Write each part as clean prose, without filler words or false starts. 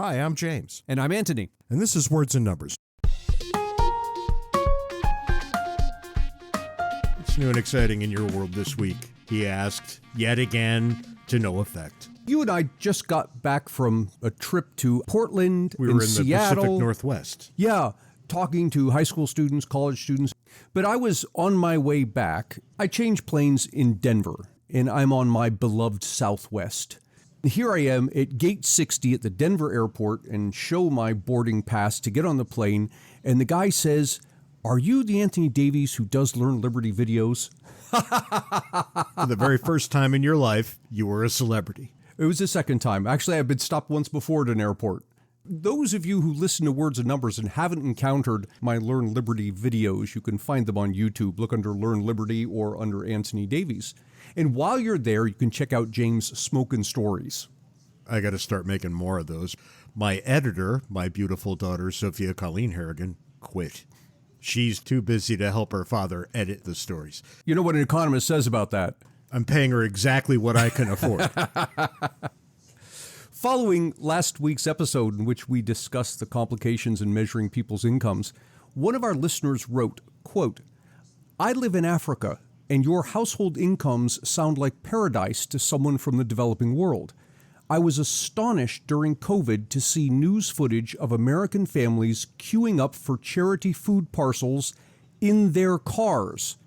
Hi, I'm James. And I'm Antony. And this is Words and Numbers. What's new and exciting in your world this week? He asked, yet again, to no effect. You and I just got back from a trip to Portland, We were in Seattle. the Pacific Northwest. Yeah, talking to high school students, college students. But I was on my way back. I changed planes in Denver, and I'm on my beloved Southwest. Here I am at gate 60 at the Denver airport and show my boarding pass to get on the plane. And the guy says, "Are you the Anthony Davies who does Learn Liberty videos?" For the very first time in your life, you were a celebrity. It was the second time. Actually, I've been stopped once before at an airport. Those of you who listen to Words and Numbers and haven't encountered my Learn Liberty videos, you can find them on YouTube. Look under Learn Liberty or under Antony Davies. And while you're there, you can check out James' Smokin' Stories. I got to start making more of those. My editor, my beautiful daughter, Sophia Colleen Harrigan, quit. She's too busy to help her father edit the stories. You know what an economist says about that? I'm paying her exactly what I can afford. Following last week's episode in which we discussed the complications in measuring people's incomes, one of our listeners wrote, quote, "I live in Africa, and your household incomes sound like paradise to someone from the developing world. I was astonished during COVID to see news footage of American families queuing up for charity food parcels in their cars.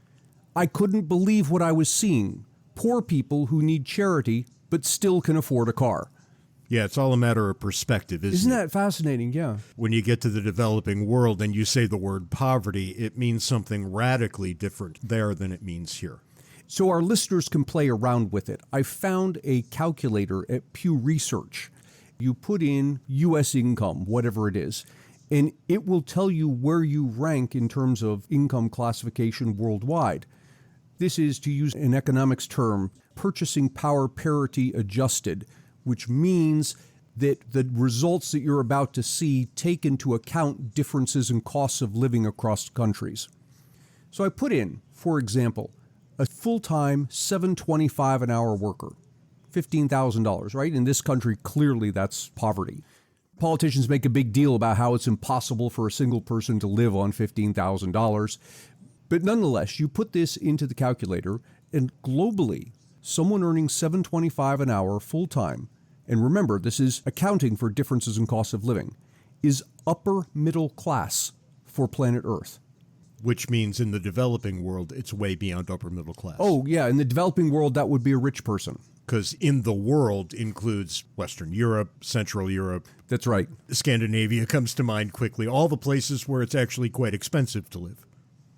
I couldn't believe what I was seeing. Poor people who need charity but still can afford a car." Yeah, it's all a matter of perspective, isn't it? Isn't that fascinating? Yeah. When you get to the developing world and you say the word poverty, it means something radically different there than it means here. So our listeners can play around with it. I found a calculator at Pew Research. You put in U.S. income, whatever it is, and it will tell you where you rank in terms of income classification worldwide. This is, to use an economics term, purchasing power parity adjusted, which means that the results that you're about to see take into account differences in costs of living across countries. So I put in, for example, a full-time $7.25 an hour worker, $15,000, right? In this country, clearly that's poverty. Politicians make a big deal about how it's impossible for a single person to live on $15,000. But nonetheless, you put this into the calculator, and globally, someone earning $7.25 an hour full-time, and remember, this is accounting for differences in cost of living, is upper middle class for planet Earth. Which means in the developing world, it's way beyond upper middle class. Oh, yeah. In the developing world, that would be a rich person. Because in the world includes Western Europe, Central Europe. That's right. Scandinavia comes to mind quickly. All the places where it's actually quite expensive to live.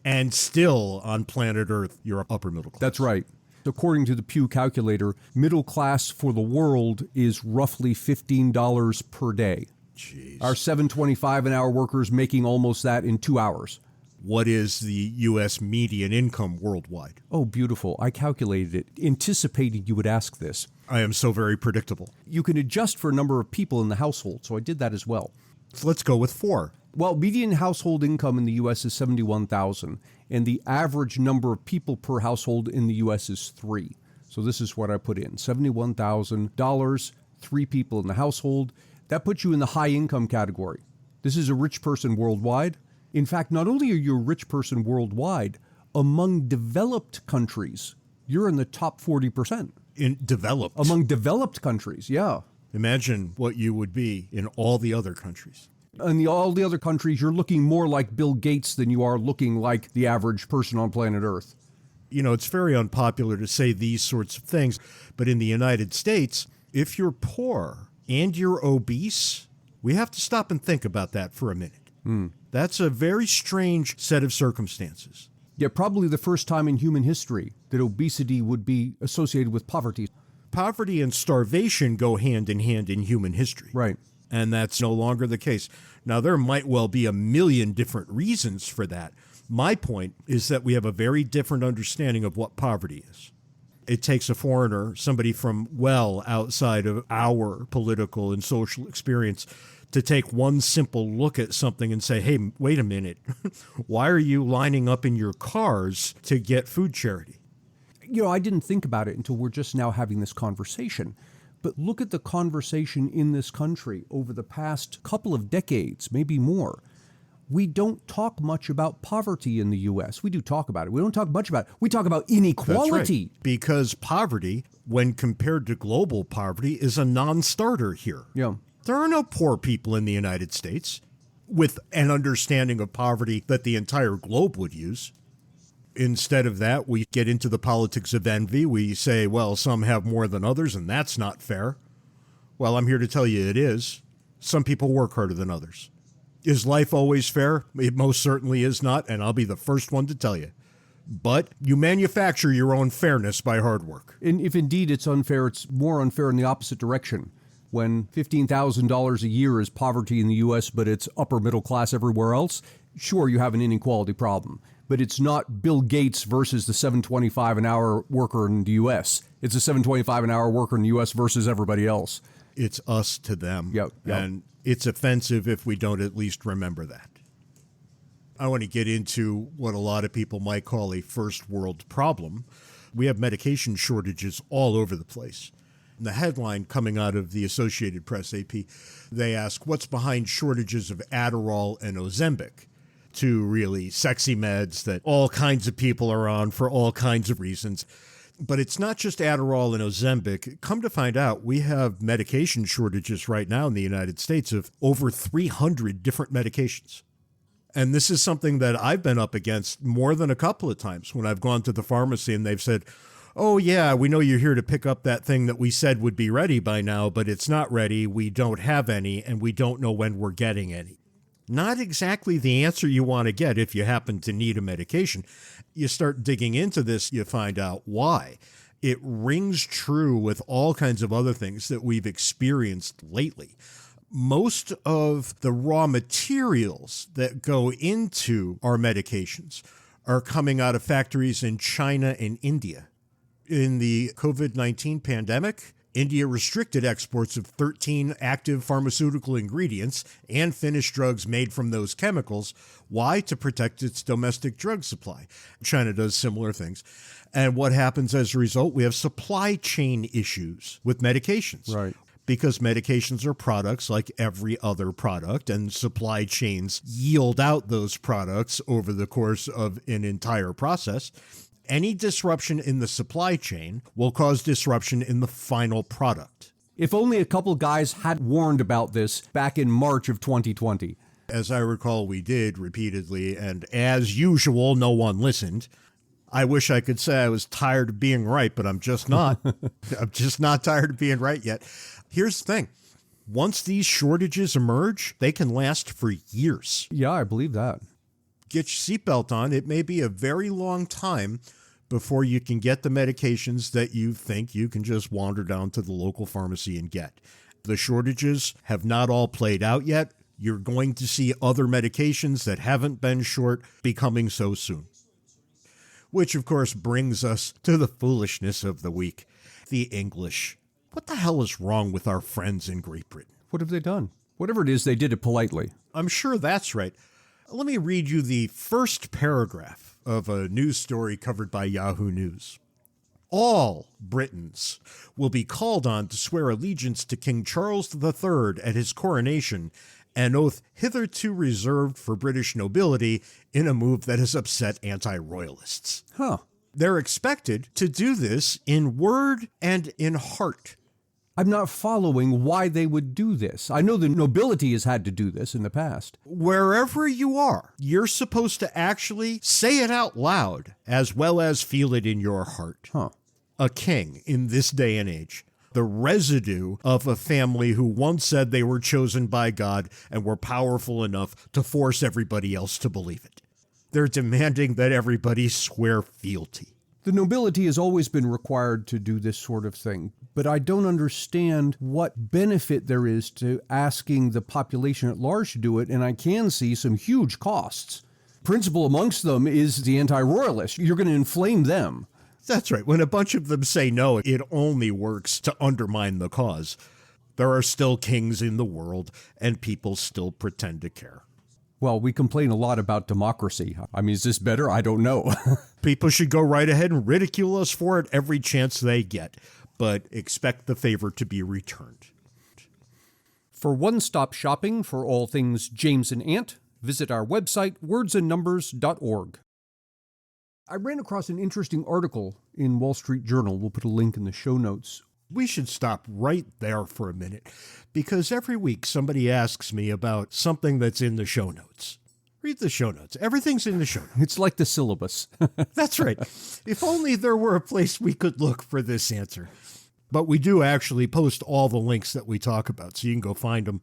And still, on planet Earth, you're upper middle class. That's right. According to the Pew calculator, middle class for the world is roughly $15 per day. Jeez. Our $7.25 an hour workers making almost that in 2 hours. What is the U.S. median income worldwide? Oh, beautiful. I calculated it, anticipating you would ask this. I am so very predictable. You can adjust for a number of people in the household, so I did that as well. So let's go with 4. Well, median household income in the U.S. is $71,000, and the average number of people per household in the U.S. is 3. So this is what I put in, $71,000, 3 people in the household. That puts you in the high income category. This is a rich person worldwide. In fact, not only are you a rich person worldwide, among developed countries, you're in the top 40%. In developed? Among developed countries, yeah. Imagine what you would be in all the other countries. In all the other countries, you're looking more like Bill Gates than you are looking like the average person on planet Earth. You know, it's very unpopular to say these sorts of things, but in the United States, if you're poor and you're obese, we have to stop and think about that for a minute. That's a very strange set of circumstances. Yeah, probably the first time in human history that obesity would be associated with poverty. Poverty and starvation go hand in hand in human history. Right. And that's no longer the case. Now, there might well be a million different reasons for that. My point is that we have a very different understanding of what poverty is. It takes a foreigner, somebody from well outside of our political and social experience, to take one simple look at something and say, hey, wait a minute, why are you lining up in your cars to get food charity? You know, I didn't think about it until we're just now having this conversation. But look at the conversation in this country over the past couple of decades, maybe more. We don't talk much about poverty in the U.S. We do talk about it. We don't talk much about it. We talk about inequality. That's right. Because poverty, when compared to global poverty, is a non-starter here. Yeah. There are no poor people in the United States with an understanding of poverty that the entire globe would use. Instead of that, we get into the politics of envy. We say, well, some have more than others, and that's not fair. Well, I'm here to tell you it is. Some people work harder than others. Is life always fair? It most certainly is not, and I'll be the first one to tell you. But you manufacture your own fairness by hard work. And if indeed it's unfair, it's more unfair in the opposite direction. When $15,000 a year is poverty in the U.S., but it's upper middle class everywhere else, sure, you have an inequality problem. But it's not Bill Gates versus the $7.25 an hour worker in the U.S. It's a $7.25 an hour worker in the U.S. versus everybody else. It's us to them. Yep. And it's offensive if we don't at least remember that. I want to get into what a lot of people might call a first world problem. We have medication shortages all over the place. In the headline coming out of the Associated Press, AP, they ask, what's behind shortages of Adderall and Ozempic? Two really sexy meds that all kinds of people are on for all kinds of reasons. But it's not just Adderall and Ozempic. Come to find out, we have medication shortages right now in the United States of over 300 different medications. And this is something that I've been up against more than a couple of times when I've gone to the pharmacy and they've said, oh, yeah, we know you're here to pick up that thing that we said would be ready by now, but it's not ready. We don't have any, and we don't know when we're getting any. Not exactly the answer you want to get if you happen to need a medication. You start digging into this, you find out why. It rings true with all kinds of other things that we've experienced lately. Most of the raw materials that go into our medications are coming out of factories in China and India. In the COVID-19 pandemic, India restricted exports of 13 active pharmaceutical ingredients and finished drugs made from those chemicals. Why? To protect its domestic drug supply. China does similar things. And what happens as a result? We have supply chain issues with medications. Right. Because medications are products like every other product, and supply chains yield out those products over the course of an entire process. Any disruption in the supply chain will cause disruption in the final product. If only a couple guys had warned about this back in March of 2020. As I recall, we did repeatedly, and as usual, no one listened. I wish I could say I was tired of being right, but I'm just not. I'm just not tired of being right yet. Here's the thing. Once these shortages emerge, they can last for years. Yeah, I believe that. Get your seatbelt on. It may be a very long time before you can get the medications that you think you can just wander down to the local pharmacy and get. The shortages have not all played out yet. You're going to see other medications that haven't been short becoming so soon. Which, of course, brings us to the foolishness of the week. The English. What the hell is wrong with our friends in Great Britain? What have they done? Whatever it is, they did it politely. I'm sure that's right. Let me read you the first paragraph of a news story covered by Yahoo News. All Britons will be called on to swear allegiance to King Charles III at his coronation, an oath hitherto reserved for British nobility, in a move that has upset anti-royalists. Huh. They're expected to do this in word and in heart. I'm not following why they would do this. I know the nobility has had to do this in the past. Wherever you are, you're supposed to actually say it out loud as well as feel it in your heart. Huh. A king in this day and age, the residue of a family who once said they were chosen by God and were powerful enough to force everybody else to believe it. They're demanding that everybody swear fealty. The nobility has always been required to do this sort of thing, but I don't understand what benefit there is to asking the population at large to do it, and I can see some huge costs. Principal amongst them is the anti-royalists. You're going to inflame them. That's right. When a bunch of them say no, it only works to undermine the cause. There are still kings in the world, and people still pretend to care. Well, we complain a lot about democracy. I mean, is this better? I don't know. People should go right ahead and ridicule us for it every chance they get. but expect the favor to be returned. For one-stop shopping for all things James and Ant, visit our website, wordsandnumbers.org. I ran across an interesting article in Wall Street Journal. We'll put a link in the show notes. We should stop right there for a minute, because every week somebody asks me about something that's in the show notes. Read the show notes. Everything's in the show notes. It's like the syllabus. That's right. If only there were a place we could look for this answer. But we do actually post all the links that we talk about, so you can go find them.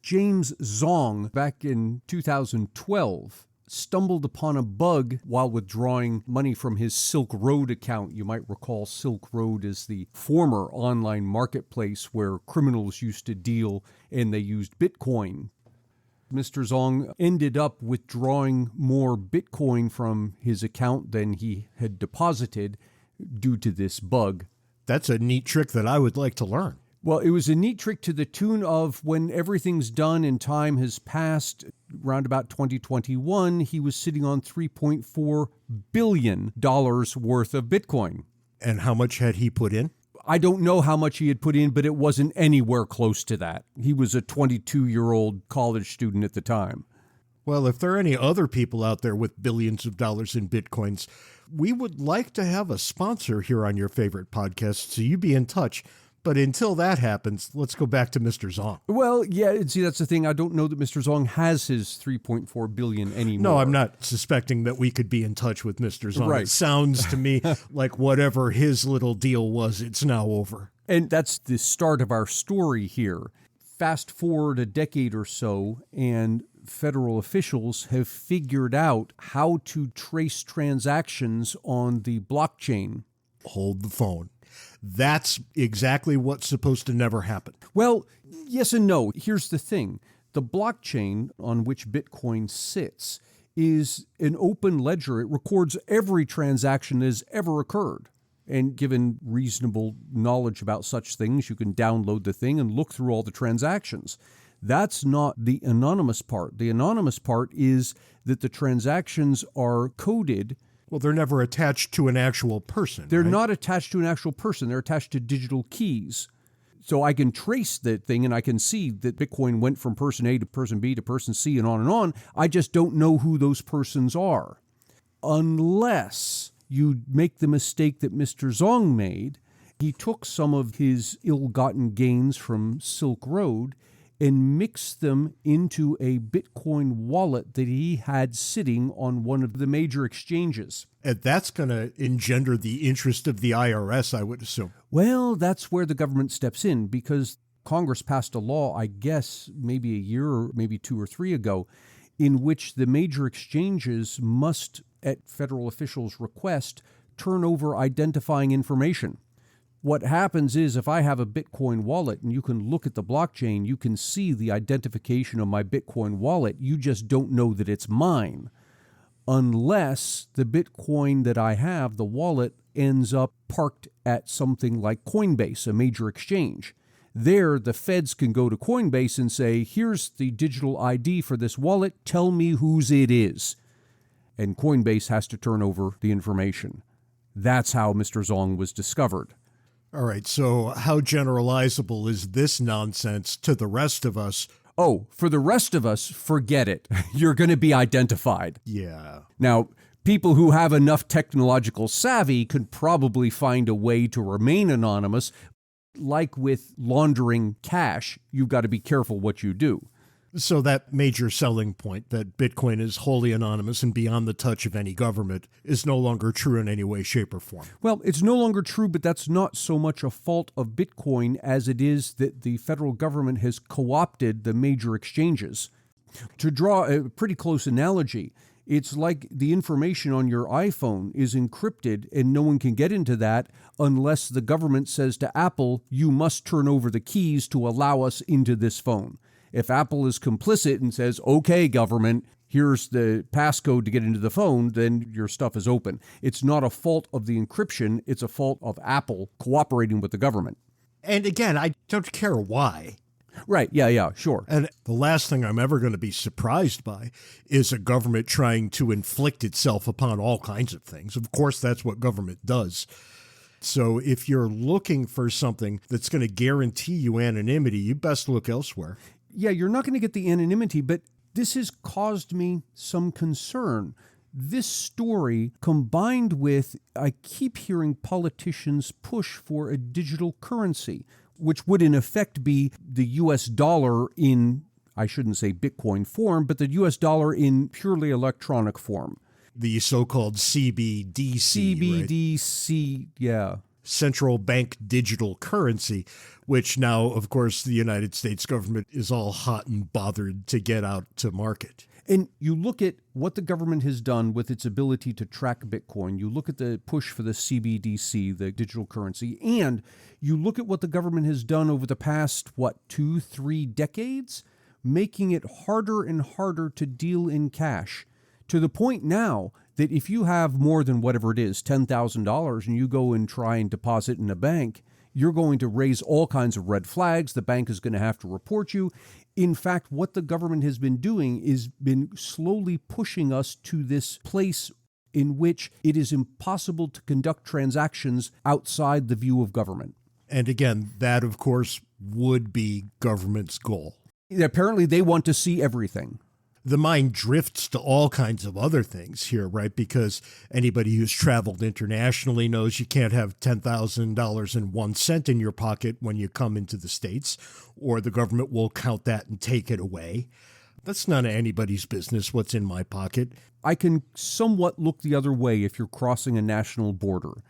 James Zong, back in 2012, stumbled upon a bug while withdrawing money from his Silk Road account. You might recall Silk Road is the former online marketplace where criminals used to deal, and they used Bitcoin. Mr. Zong ended up withdrawing more Bitcoin from his account than he had deposited due to this bug. That's a neat trick that I would like to learn. Well, it was a neat trick to the tune of when everything's done and time has passed, around about 2021, he was sitting on $3.4 billion worth of Bitcoin. And how much had he put in? I don't know how much he had put in, but it wasn't anywhere close to that. He was a 22-year-old college student at the time. Well, if there are any other people out there with billions of dollars in Bitcoins, we would like to have a sponsor here on your favorite podcast, so you be in touch. But until that happens, let's go back to Mr. Zong. Well, yeah, see, that's the thing. I don't know that Mr. Zong has his $3.4 billion anymore. No, I'm not suspecting that we could be in touch with Mr. Zong. Right. It sounds to me like whatever his little deal was, it's now over. And that's the start of our story here. Fast forward a decade or so, and federal officials have figured out how to trace transactions on the blockchain. Hold the phone. That's exactly what's supposed to never happen. Well, yes and no. Here's the thing. The blockchain on which Bitcoin sits is an open ledger. It records every transaction that has ever occurred. And given reasonable knowledge about such things, you can download the thing and look through all the transactions. That's not the anonymous part. The anonymous part is that the transactions are coded. Well, they're never attached to an actual person. They're right? not attached to an actual person. They're attached to digital keys. So I can trace the thing and I can see that Bitcoin went from person A to person B to person C and on and on. I just don't know who those persons are. Unless you make the mistake that Mr. Zong made. He took some of his ill-gotten gains from Silk Road and mixed them into a Bitcoin wallet that he had sitting on one of the major exchanges. And that's going to engender the interest of the IRS, I would assume. Well, that's where the government steps in, because Congress passed a law, I guess, maybe a year or maybe 2 or 3 ago, in which the major exchanges must, at federal officials' request, turn over identifying information. What happens is if I have a Bitcoin wallet and you can look at the blockchain, you can see the identification of my Bitcoin wallet. You just don't know that it's mine. Unless the Bitcoin that I have, the wallet, ends up parked at something like Coinbase, a major exchange. There, the feds can go to Coinbase and say, here's the digital ID for this wallet. Tell me whose it is. And Coinbase has to turn over the information. That's how Mr. Zong was discovered. All right, so how generalizable is this nonsense to the rest of us? Oh, for the rest of us, forget it. You're going to be identified. Yeah. Now, people who have enough technological savvy could probably find a way to remain anonymous. Like with laundering cash, you've got to be careful what you do. So that major selling point that Bitcoin is wholly anonymous and beyond the touch of any government is no longer true in any way, shape, or form. Well, it's no longer true, but that's not so much a fault of Bitcoin as it is that the federal government has co-opted the major exchanges. To draw a pretty close analogy, it's like the information on your iPhone is encrypted and no one can get into that unless the government says to Apple, you must turn over the keys to allow us into this phone. If Apple is complicit and says, okay, government, here's the passcode to get into the phone, then your stuff is open. It's not a fault of the encryption. It's a fault of Apple cooperating with the government. And again, I don't care why. Right. Yeah, sure. And the last thing I'm ever going to be surprised by is a government trying to inflict itself upon all kinds of things. Of course, that's what government does. So if you're looking for something that's going to guarantee you anonymity, you best look elsewhere. Yeah, you're not going to get the anonymity, but this has caused me some concern. This story, combined with, I keep hearing politicians push for a digital currency, which would in effect be the U.S. dollar in, I shouldn't say Bitcoin form, but the U.S. dollar in purely electronic form. The so-called CBDC, CBDC, right? Yeah. Central bank digital currency, which now, of course, the United States government is all hot and bothered to get out to market. And you look at what the government has done with its ability to track Bitcoin. You look at the push for the CBDC, the digital currency, and you look at what the government has done over the past, 2-3 decades, making it harder and harder to deal in cash. To the point now that if you have more than whatever it is, $10,000, and you go and try and deposit in a bank, you're going to raise all kinds of red flags. The bank is going to have to report you. In fact, what the government has been doing is been slowly pushing us to this place in which it is impossible to conduct transactions outside the view of government. And again, that, of course, would be government's goal. Apparently, they want to see everything. The mind drifts to all kinds of other things here, right? Because anybody who's traveled internationally knows you can't have $10,000 in your pocket when you come into the States, or the government will count that and take it away. That's none of anybody's business what's in my pocket. I can somewhat look the other way if you're crossing a national border,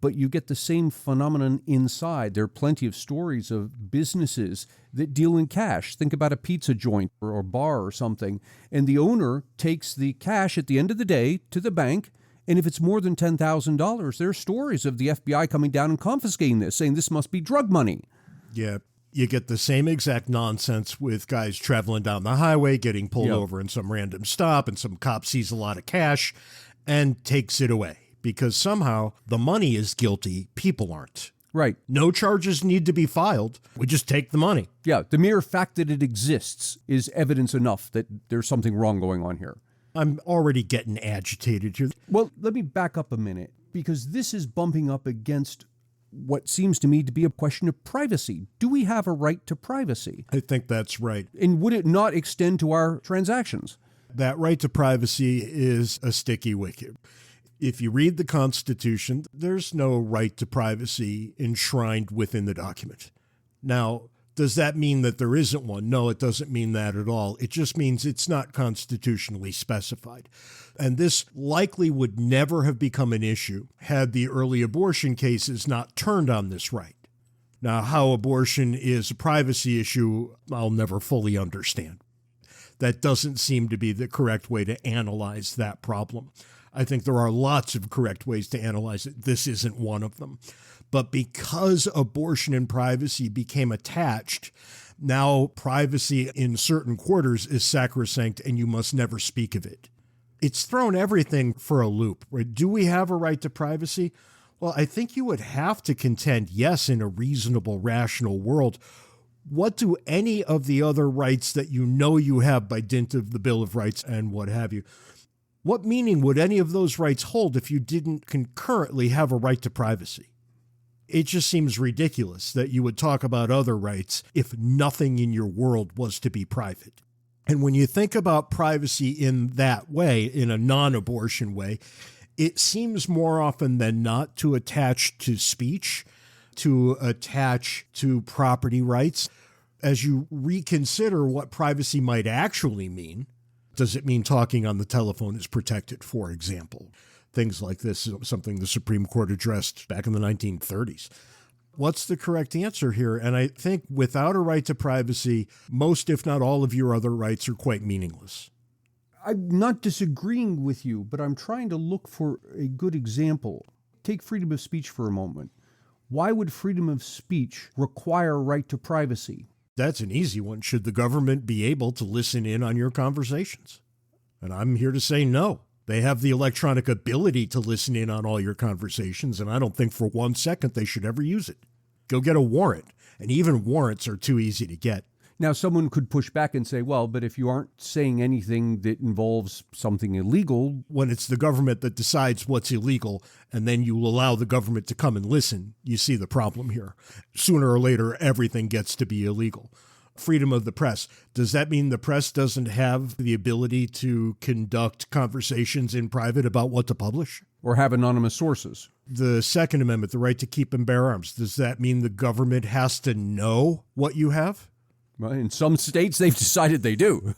but you get the same phenomenon inside. There are plenty of stories of businesses that deal in cash. Think about a pizza joint or a bar or something, and the owner takes the cash at the end of the day to the bank, and if it's more than $10,000, there are stories of the FBI coming down and confiscating this, saying this must be drug money. Yeah, you get the same exact nonsense with guys traveling down the highway, getting pulled over in some random stop, and some cop sees a lot of cash and takes it away. Because somehow the money is guilty, people aren't. Right. No charges need to be filed. We just take the money. Yeah, the mere fact that it exists is evidence enough that there's something wrong going on here. I'm already getting agitated here. Well, let me back up a minute, because this is bumping up against what seems to me to be a question of privacy. Do we have a right to privacy? I think that's right. And would it not extend to our transactions? That right to privacy is a sticky wicket. If you read the Constitution, there's no right to privacy enshrined within the document. Now, does that mean that there isn't one? No, it doesn't mean that at all. It just means it's not constitutionally specified. And this likely would never have become an issue had the early abortion cases not turned on this right. Now, how abortion is a privacy issue, I'll never fully understand. That doesn't seem to be the correct way to analyze that problem. I think there are lots of correct ways to analyze it. This isn't one of them. But because abortion and privacy became attached, now privacy in certain quarters is sacrosanct and you must never speak of it. It's thrown everything for a loop. Right? Do we have a right to privacy? Well, I think you would have to contend, yes, in a reasonable, rational world. What do any of the other rights that you know you have by dint of the Bill of Rights and what have you, what meaning would any of those rights hold if you didn't concurrently have a right to privacy? It just seems ridiculous that you would talk about other rights if nothing in your world was to be private. And when you think about privacy in that way, in a non-abortion way, it seems more often than not to attach to speech, to attach to property rights. As you reconsider what privacy might actually mean, does it mean talking on the telephone is protected, for example? Things like this, something the Supreme Court addressed back in the 1930s. What's the correct answer here? And I think without a right to privacy, most, if not all, of your other rights are quite meaningless. I'm not disagreeing with you, but I'm trying to look for a good example. Take freedom of speech for a moment. Why would freedom of speech require a right to privacy? That's an easy one. Should the government be able to listen in on your conversations? And I'm here to say no. They have the electronic ability to listen in on all your conversations, and I don't think for 1 second they should ever use it. Go get a warrant, and even warrants are too easy to get. Now, someone could push back and say, well, but if you aren't saying anything that involves something illegal. When it's the government that decides what's illegal, and then you allow the government to come and listen, you see the problem here. Sooner or later, everything gets to be illegal. Freedom of the press. Does that mean the press doesn't have the ability to conduct conversations in private about what to publish? Or have anonymous sources? The Second Amendment, the right to keep and bear arms. Does that mean the government has to know what you have? Well, in some states, they've decided they do.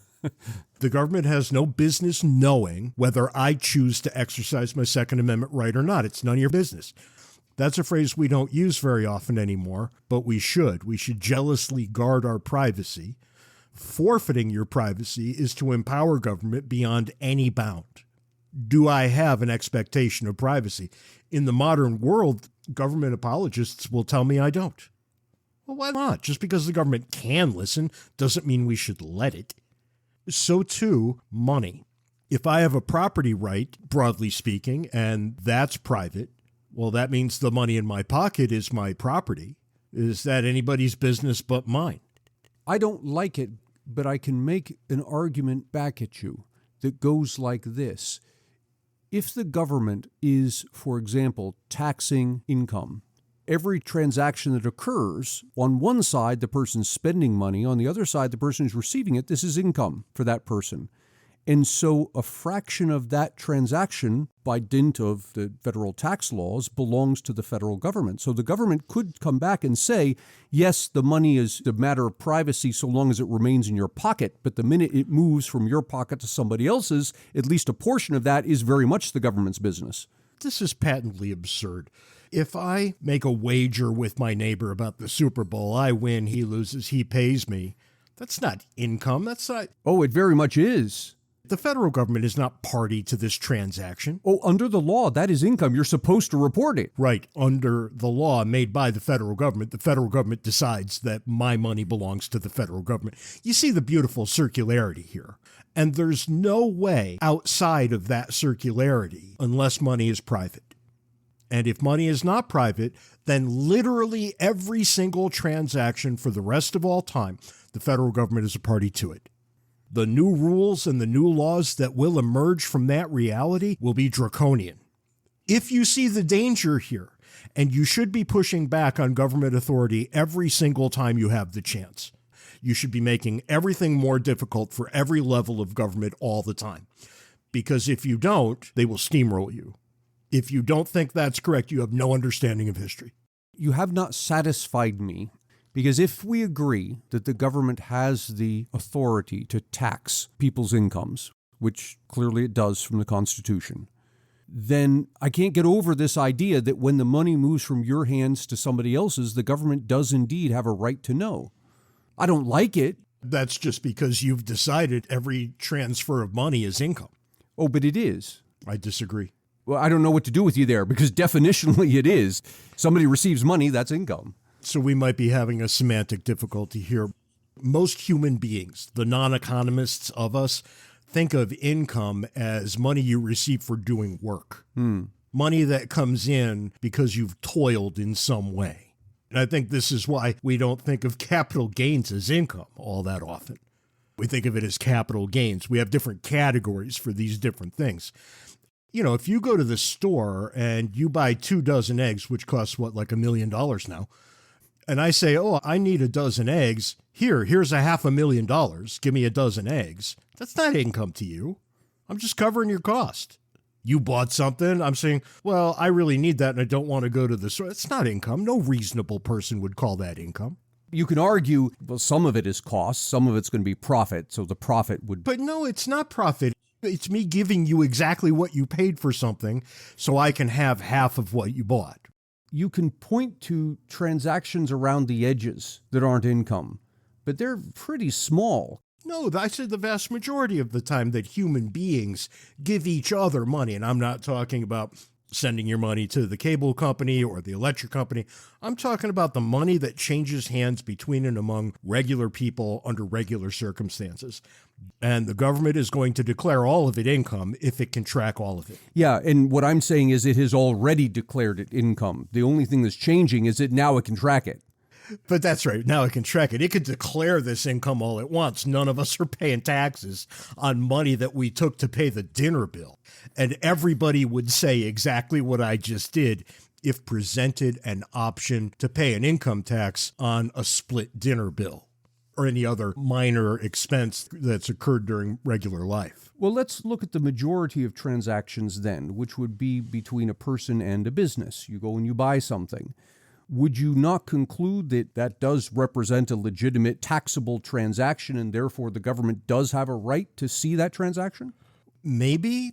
The government has no business knowing whether I choose to exercise my Second Amendment right or not. It's none of your business. That's a phrase we don't use very often anymore, but we should. We should jealously guard our privacy. Forfeiting your privacy is to empower government beyond any bound. Do I have an expectation of privacy? In the modern world, government apologists will tell me I don't. Well, why not? Just because the government can listen doesn't mean we should let it. So too, money. If I have a property right, broadly speaking, and that's private, well, that means the money in my pocket is my property. Is that anybody's business but mine? I don't like it, but I can make an argument back at you that goes like this. If the government is, for example, taxing income, every transaction that occurs, on one side, the person's spending money, on the other side, the person who's receiving it, this is income for that person. And so a fraction of that transaction, by dint of the federal tax laws, belongs to the federal government. So the government could come back and say, yes, the money is a matter of privacy so long as it remains in your pocket, but the minute it moves from your pocket to somebody else's, at least a portion of that is very much the government's business. This is patently absurd. If I make a wager with my neighbor about the Super Bowl, I win, he loses, he pays me. That's not income. That's not... Oh, it very much is. The federal government is not party to this transaction. Oh, under the law, that is income. You're supposed to report it. Right. Under the law made by the federal government decides that my money belongs to the federal government. You see the beautiful circularity here. And there's no way outside of that circularity unless money is private. And if money is not private, then literally every single transaction for the rest of all time, the federal government is a party to it. The new rules and the new laws that will emerge from that reality will be draconian. If you see the danger here, and you should be pushing back on government authority every single time you have the chance, you should be making everything more difficult for every level of government all the time. Because if you don't, they will steamroll you. If you don't think that's correct, you have no understanding of history. You have not satisfied me, because if we agree that the government has the authority to tax people's incomes, which clearly it does from the Constitution, then I can't get over this idea that when the money moves from your hands to somebody else's, the government does indeed have a right to know. I don't like it. That's just because you've decided every transfer of money is income. Oh, but it is. I disagree. Well, I don't know what to do with you there, because definitionally it is. Somebody receives money, that's income. So we might be having a semantic difficulty here. Most human beings, the non-economists of us, think of income as money you receive for doing work. Money that comes in because you've toiled in some way. And I think this is why we don't think of capital gains as income all that often. We think of it as capital gains. We have different categories for these different things. You know, if you go to the store and you buy 2 dozen eggs, which costs, like $1 million now, and I say, oh, I need a dozen eggs. Here's $500,000. Give me a dozen eggs. That's not income to you. I'm just covering your cost. You bought something. I'm saying, well, I really need that and I don't want to go to the store. It's not income. No reasonable person would call that income. You can argue, well, some of it is cost, some of it's going to be profit, so the profit would... But no, it's not profit. It's me giving you exactly what you paid for something so I can have half of what you bought. You can point to transactions around the edges that aren't income, but they're pretty small. No, I said the vast majority of the time that human beings give each other money, and I'm not talking about sending your money to the cable company or the electric company. I'm talking about the money that changes hands between and among regular people under regular circumstances. And the government is going to declare all of it income if it can track all of it. Yeah, and what I'm saying is it has already declared it income. The only thing that's changing is that now it can track it. But that's right. Now it can track it. It could declare this income all it wants. None of us are paying taxes on money that we took to pay the dinner bill. And everybody would say exactly what I just did if presented an option to pay an income tax on a split dinner bill or any other minor expense that's occurred during regular life. Well, let's look at the majority of transactions then, which would be between a person and a business. You go and you buy something. Would you not conclude that that does represent a legitimate taxable transaction and therefore the government does have a right to see that transaction? Maybe.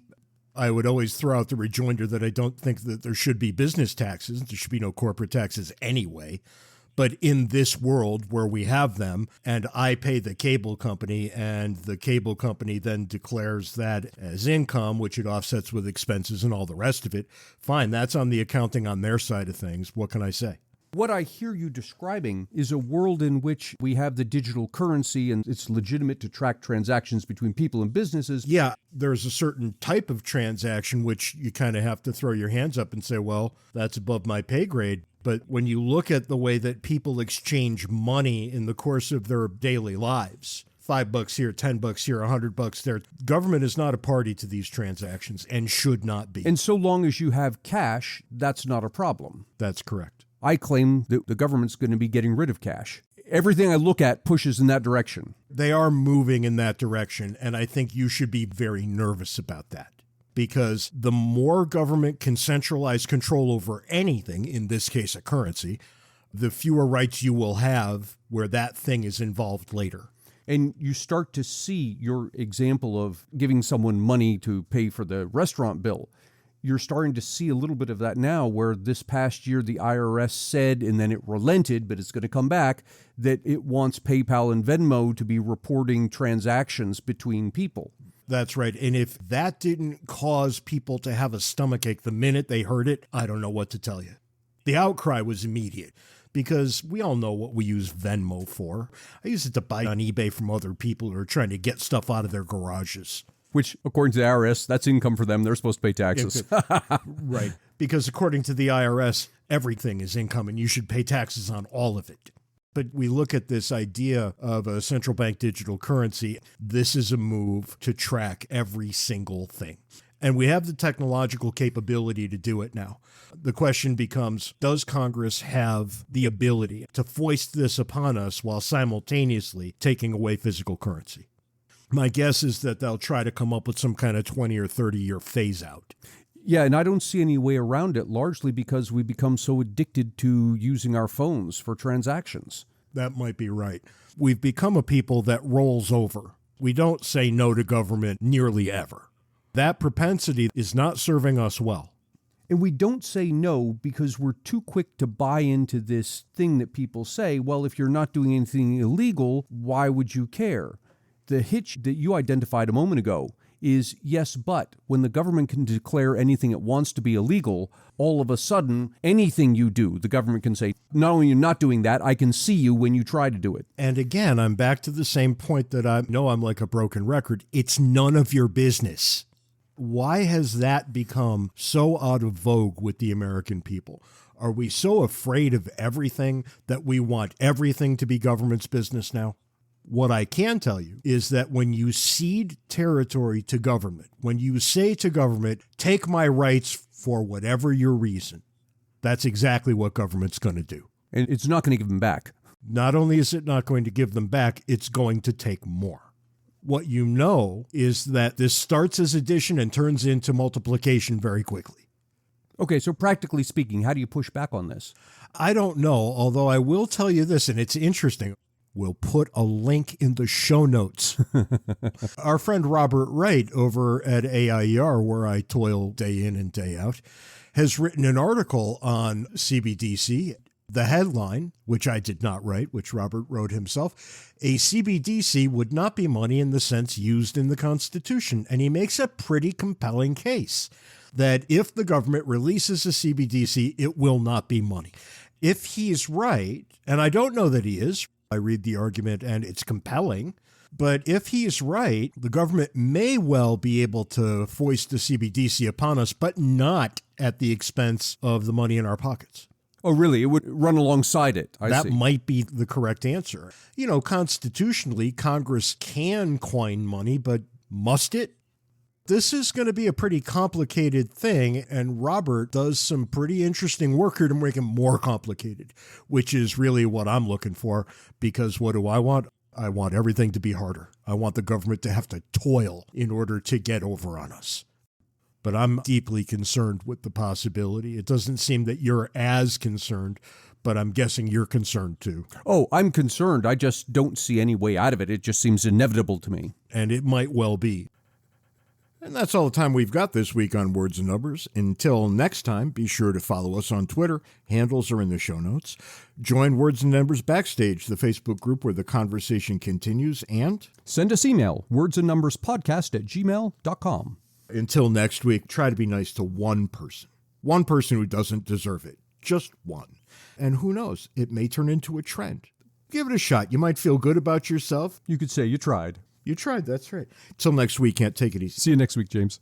I would always throw out the rejoinder that I don't think that there should be business taxes. There should be no corporate taxes anyway. But in this world where we have them and I pay the cable company and the cable company then declares that as income, which it offsets with expenses and all the rest of it, fine, that's on the accounting on their side of things. What can I say? What I hear you describing is a world in which we have the digital currency and it's legitimate to track transactions between people and businesses. Yeah, there's a certain type of transaction which you kind of have to throw your hands up and say, well, that's above my pay grade. But when you look at the way that people exchange money in the course of their daily lives, $5 here, $10 here, $100 there, government is not a party to these transactions and should not be. And so long as you have cash, that's not a problem. That's correct. I claim that the government's going to be getting rid of cash. Everything I look at pushes in that direction. They are moving in that direction, and I think you should be very nervous about that. Because the more government can centralize control over anything, in this case a currency, the fewer rights you will have where that thing is involved later. And you start to see your example of giving someone money to pay for the restaurant bill. You're starting to see a little bit of that now where this past year the IRS said, and then it relented, but it's going to come back, that it wants PayPal and Venmo to be reporting transactions between people. That's right. And if that didn't cause people to have a stomachache the minute they heard it, I don't know what to tell you. The outcry was immediate because we all know what we use Venmo for. I use it to buy on eBay from other people who are trying to get stuff out of their garages. Which, according to the IRS, that's income for them. They're supposed to pay taxes. Right. Because according to the IRS, everything is income and you should pay taxes on all of it. But we look at this idea of a central bank digital currency. This is a move to track every single thing. And we have the technological capability to do it now. The question becomes, does Congress have the ability to foist this upon us while simultaneously taking away physical currency? My guess is that they'll try to come up with some kind of 20 or 30-year phase-out. Yeah, and I don't see any way around it, largely because we become so addicted to using our phones for transactions. That might be right. We've become a people that rolls over. We don't say no to government nearly ever. That propensity is not serving us well. And we don't say no because we're too quick to buy into this thing that people say, well, if you're not doing anything illegal, why would you care? The hitch that you identified a moment ago is yes, but when the government can declare anything it wants to be illegal, all of a sudden, anything you do, the government can say, not only you're not doing that, I can see you when you try to do it. And again, I'm back to the same point that I know I'm like a broken record. It's none of your business. Why has that become so out of vogue with the American people? Are we so afraid of everything that we want everything to be government's business now? What I can tell you is that when you cede territory to government, when you say to government, take my rights for whatever your reason, that's exactly what government's going to do. And it's not going to give them back. Not only is it not going to give them back, it's going to take more. What you know is that this starts as addition and turns into multiplication very quickly. Okay, so practically speaking, how do you push back on this? I don't know, although I will tell you this, and it's interesting. We'll put a link in the show notes. Our friend Robert Wright over at AIER, where I toil day in and day out, has written an article on CBDC. The headline, which I did not write, which Robert wrote himself, a CBDC would not be money in the sense used in the Constitution. And he makes a pretty compelling case that if the government releases a CBDC, it will not be money. If he's right, and I don't know that he is, I read the argument and it's compelling, but if he is right, the government may well be able to foist the CBDC upon us, but not at the expense of the money in our pockets. Oh, really? It would run alongside it. I That see. might be the correct answer. Constitutionally, Congress can coin money, but must it? This is going to be a pretty complicated thing, and Robert does some pretty interesting work here to make it more complicated, which is really what I'm looking for, because what do I want? I want everything to be harder. I want the government to have to toil in order to get over on us. But I'm deeply concerned with the possibility. It doesn't seem that you're as concerned, but I'm guessing you're concerned too. Oh, I'm concerned. I just don't see any way out of it. It just seems inevitable to me. And it might well be. And that's all the time we've got this week on Words and Numbers. Until next time, be sure to follow us on Twitter. Handles are in the show notes. Join Words and Numbers Backstage, the Facebook group where the conversation continues. And send us email, wordsandnumberspodcast@gmail.com. Until next week, try to be nice to one person who doesn't deserve it. Just one. And who knows, it may turn into a trend. Give it a shot. You might feel good about yourself. You could say you tried. You tried, that's right. Till next week, can't take it easy. See you next week, James.